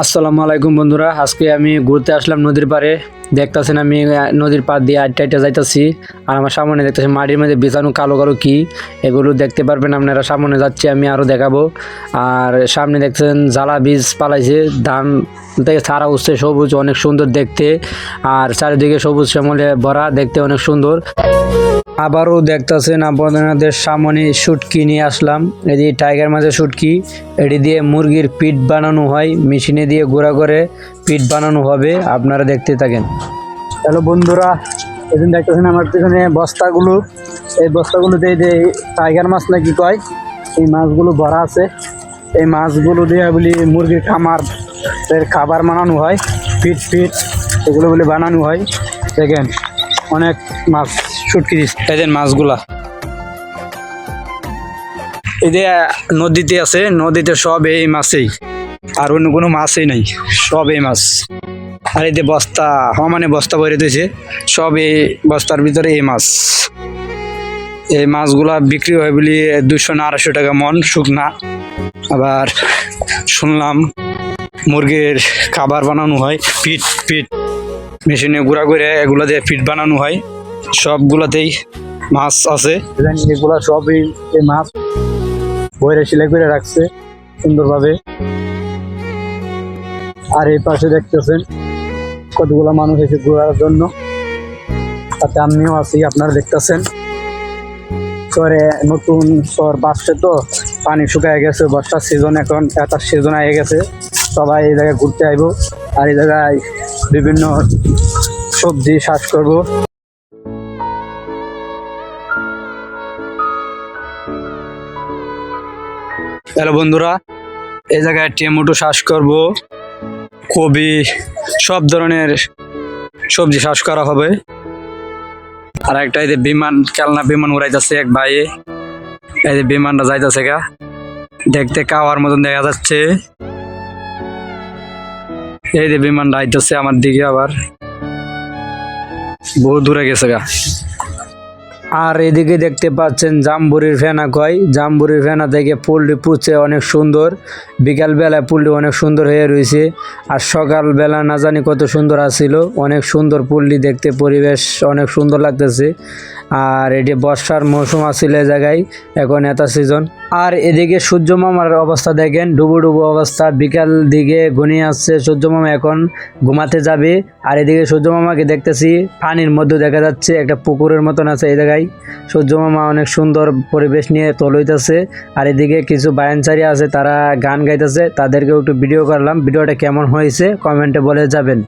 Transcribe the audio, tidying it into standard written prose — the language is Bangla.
আসসালামু আলাইকুম বন্ধুরা, আজকে আমি ঘুরতে আসলাম নদীর পাড়ে। দেখতেছেন আমি নদীর পাড় দিয়ে আটটা যাইতাছি। আর আমার সামনে দেখতেছেন মাটির মধ্যে বিছানো কালো কালো কি, এগুলো দেখতে পারবেন আপনারা। সামনে যাচ্ছি আমি, আরও দেখাবো। আর সামনে দেখতেছেন জ্বালা বীজ পালাইছে, ধান থেকে ছাড়া উঠছে, সবুজ, অনেক সুন্দর দেখতে। আর চারিদিকে সবুজ শ্যামলে ভরা, দেখতে অনেক সুন্দর। আবারও দেখতেছেন আপনাদের সামনে শুটকি নিয়ে আসলাম। এটি টাইগার মাছের শুটকি, এটি দিয়ে মুরগির পিঠ বানানো হয়, মেশিনে দিয়ে গুঁড়া করে পিঠ বানানো হবে। আপনারা দেখতে থাকেন। হ্যালো বন্ধুরা, এদিন দেখতেছেন আমার পিছনে বস্তাগুলো, এই বস্তাগুলোতে যে টাইগার মাছ নাকি কয়, এই মাছগুলো ভরা আছে। এই মাছগুলো দিয়ে বলি মুরগির খাবার বানানো হয়, পিঠ এগুলো বলে বানানো হয়। দেখেন অনেক মাছ শুটকি এদের মাছগুলা এই যে নদীতে আছে, নদীতে সব এই মাছেই, আর অন্য কোনো মাছই নাই, সব এই মাছ। আর এই যে বস্তা মানে বস্তা ভরে দিয়েছে, সব এই বস্তার ভিতরে এই মাছ। এই মাছগুলা বিক্রি হয় বলি 200 না 250 টাকা মন শুকনা। আবার শুনলাম মুরগির খাবার বানানো হয়, পিঠ মেশিনে গুঁড়া করে এগুলা দিয়ে পিঠ বানানো হয়। সবগুলাতেই মাছ আছে, এগুলা সবই এই মাছ বইরে সিলাই করে রাখছে সুন্দরভাবে। আর এই পাশে দেখতেছেন কতগুলা মানুষ এসে ঘোরার জন্য, তাতে আমিও আছি, আপনারা দেখতেছেন। শহরে নতুন শহর বাসছে তো, পানি শুকায় গেছে, বর্ষার সিজন, এখন এটার সিজন হয়ে গেছে, সবাই এই জায়গায় ঘুরতে আইব। আর এই জায়গায় বিভিন্ন সবজি চাষ করব। হ্যালো বন্ধুরা, এই জায়গায় টমেটো চাষ করব, কবি, সব ধরনের সবজি চাষ করা হবে। আর একটা এই যে খেলনা বিমান উড়াইতেছে এক ভাই, এই যে বিমানটা যাইতেছে গা, দেখতে কাওয়ার মতন দেখা যাচ্ছে। এই যে বিমানটা আইতেছে আমার দিকে, আবার বহু দূরে গেছে গা। আর এদিকে দেখতে পাচ্ছেন জাম্বুরির ফেনা কয়, জাম্বুরির ফেনা থেকে পুলটি পুষছে অনেক সুন্দর। বিকাল বেলায় পুলটি অনেক সুন্দর হয়ে রয়েছে, আর সকালবেলা না জানি কত সুন্দর আসছিল। অনেক সুন্দর পুলটি দেখতে, পরিবেশ অনেক সুন্দর লাগতেছে। আর এটি বর্ষার মৌসুম আসছিল এই জায়গায়, এখন এটা সিজন। আর এদিকে সূর্য মামার অবস্থা দেখেন, ডুবো অবস্থা। বিকাল দিকে ঘনিয়ে আসছে, সূর্য মামা এখন ঘুমাতে যাবে। আর এদিকে সূর্য মামাকে দেখতেছি পানির মধ্যে দেখা যাচ্ছে, একটা পুকুরের মতন আছে এই জায়গায়। সূর্য মামা অনেক সুন্দর পরিবেশ নিয়ে তোল হইতেছে। আর এদিকে কিছু বায়ানচারী আছে, তারা গান গাইতেছে, তাদেরকেও একটু ভিডিও করলাম। ভিডিওটা কেমন হয়েছে কমেন্টে বলে যাবেন।